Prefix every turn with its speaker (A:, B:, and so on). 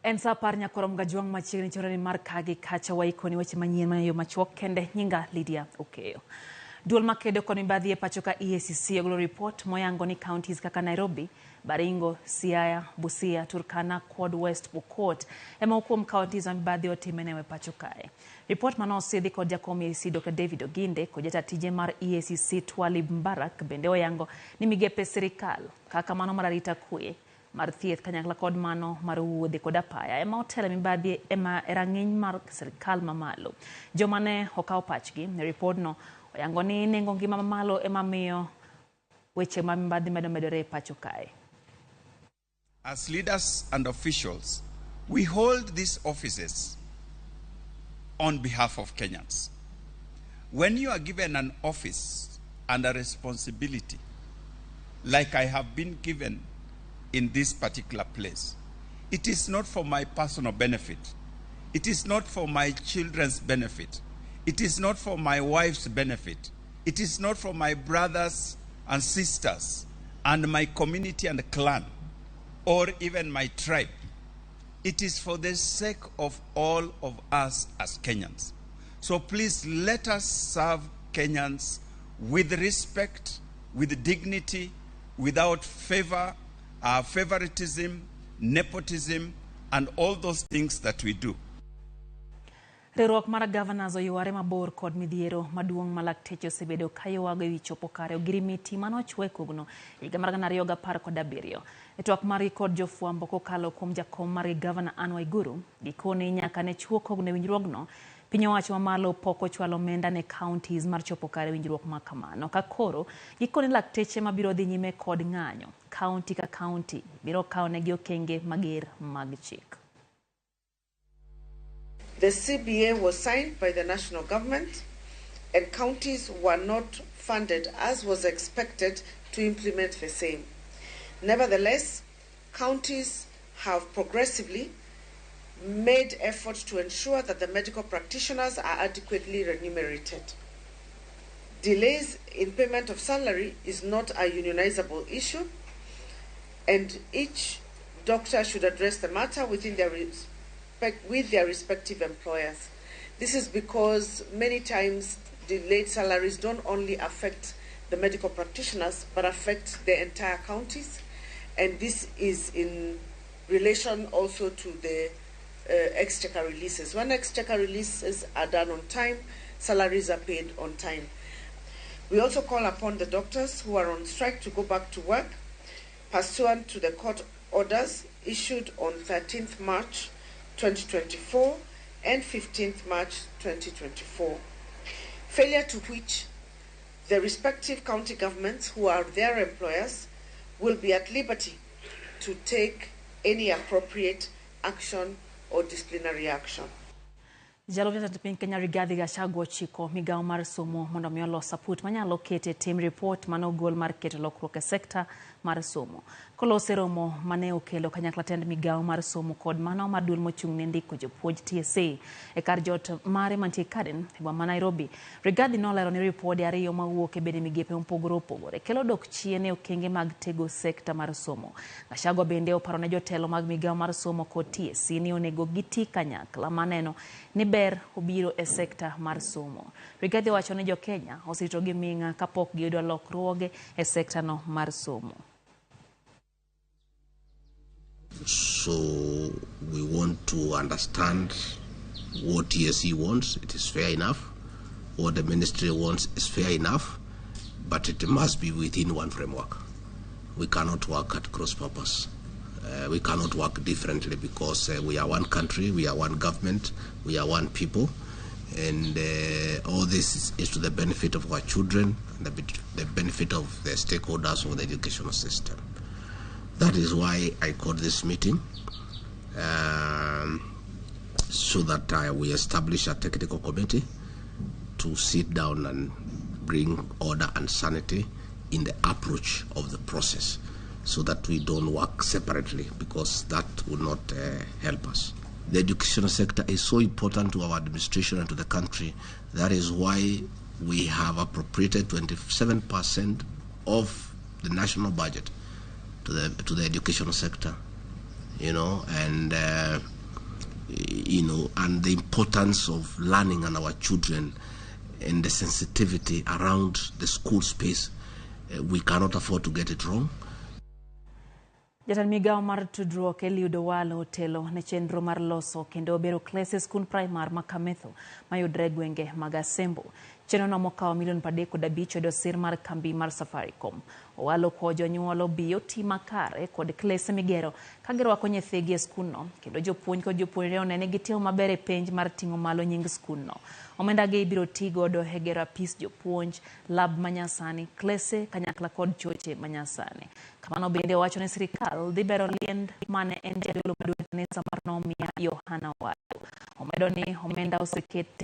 A: En sa par nyakorom gajuang machiegni chorani mar kagi kacha waikoni weche manyien manayo machuok kende nyinga Lydia Okeyo. Duol makedo koni mibadhi e pachoka EACC ogolo report moyango ni counties kaka Nairobi, Baringo, Siaya, Busia, Turkana, Kod West Pokot ema okuom counties ma mibadhi otimenewe pachokae. Report manosidhi kod jakom EACC Dr. David Oginde kod jatije mar EACC Twalib Mbarak bende oyango ni migepe sirikal kaka mano mar arita kwe mar thieth kanyakla kod mano mar wuodhe kod apaya ema otelo mibadhi ema rang'iny mar sirikal mamalo. Joma ne okawo pachgi ne ripodno oyango ni nengo ngima mamalo ema miyo weche ma mibadhi medore e pacho kae.
B: As leaders and officials, we hold these offices on behalf of Kenyans. When you are given an office and a responsibility, like I have been given in this particular place, it is not for my personal benefit. It is not for my children's benefit. It is not for my wife's benefit. It is not for my brothers and sisters and my community and clan or even my tribe. It is for the sake of all of us as Kenyans. So please let us serve Kenyans with respect, with dignity, without favoritism, nepotism, and all those things that we do.
A: Riwruok mar governors oyuare mabor kod midhiero maduong' ma lakteche osebedo kayowago ewi chopo kare ogirimiti manochwe kogno higa mar 2017. E twak margi kod jofwambo kokalo kuom jakom mar Gavana Anne Waiguru, gikone nyaka ne chuo kogno winjruogno, piny owacho mamalo pok ochwalo omenda ne counties mar chopo kare winjruok ma kamano. Ka koro gikone lakteche mabiro dhi nyime kod ng'anyo, county ka county biro kaonegi okenge mager mag chik.
C: The CBA was signed by the national government and counties were not funded as was expected to implement the same. Nevertheless, counties have progressively made efforts to ensure that the medical practitioners are adequately remunerated. Delays in payment of salary is not a unionizable issue, and each doctor should address the matter with their respective employers. This is because many times delayed salaries don't only affect the medical practitioners but affect the entire counties, and this is in relation also to the exchequer releases. When exchequer releases are done on time, salaries are paid on time. We also call upon the doctors who are on strike to go back to work pursuant to the court orders issued on 13th March 2024 and 15th March 2024, failure to which the respective county governments who are their employers will be at liberty to take any appropriate action or disciplinary action.
A: Jalov piny Kenya Rigathi Gachagua chiko migao mar somo mondo mi olos saput manyalo kete tim report manogol mar keto lokruok e sekta mar somo. Kolose romo mane okelo kanyakla tend migao mar somo kod mano maduol mochung' ne ndiko jopuonj TSA e kar jot mare mantie Kaden e boma Nairobi. Rigathi nolero ni ripode ariyo mawuok e bede migepe mopogore opogore kelo dok chien e okenge mag tego sekta mar somo. Gachagua bende oparo ne jotelo mag migao mar somo kod TSA ni onego giti kanyakla maneno ni ber obiro e sekta mar somo. Rigathi wacho ni jo Kenya osito gi minga kapok giyudo lokruoge e sekta no mar somo.
D: So we want to understand what TSC wants. It is fair enough. What the ministry wants is fair enough, but it must be within one framework. We cannot work at cross purpose. We cannot work differently because we are one country, we are one government, we are one people, and all this is to the benefit of our children, and the benefit of the stakeholders of the educational system. That is why I called this meeting, so that we establish a technical committee to sit down and bring order and sanity in the approach of the process, so that we don't work separately, because that would not help us. The educational sector is so important to our administration and to the country. That is why we have appropriated 27% of the national budget to the educational sector. and and the importance of learning on our children and the sensitivity around the school space. We cannot afford to get it wrong.
A: Jatend migao mar tudruok Eliud Owalo otelo ne chenro mar loso kendo bero klese skul primar makametho mayudre gwenge mag Asembo. Chenro no mokawo $35 million sir mar kambi mar Safaricom. Owalo ko jonyuolo biyo tima kare kod klese migero kagirwako nyithigi e skul no kendo jopuonj kod jopuonjre onene gitimo maber e penj mar ting'o malo nying skul no. Omenda gi ibiro tigodo e gero apis jopuonj, lab manyasani, klese kanyakla kod choche manyasani. Kamano bende owacho ni sirikal dhi bero liend mane en jadolo maduong' e kanisa mar Nomia Yohana Wado. Omedo ni omenda oseket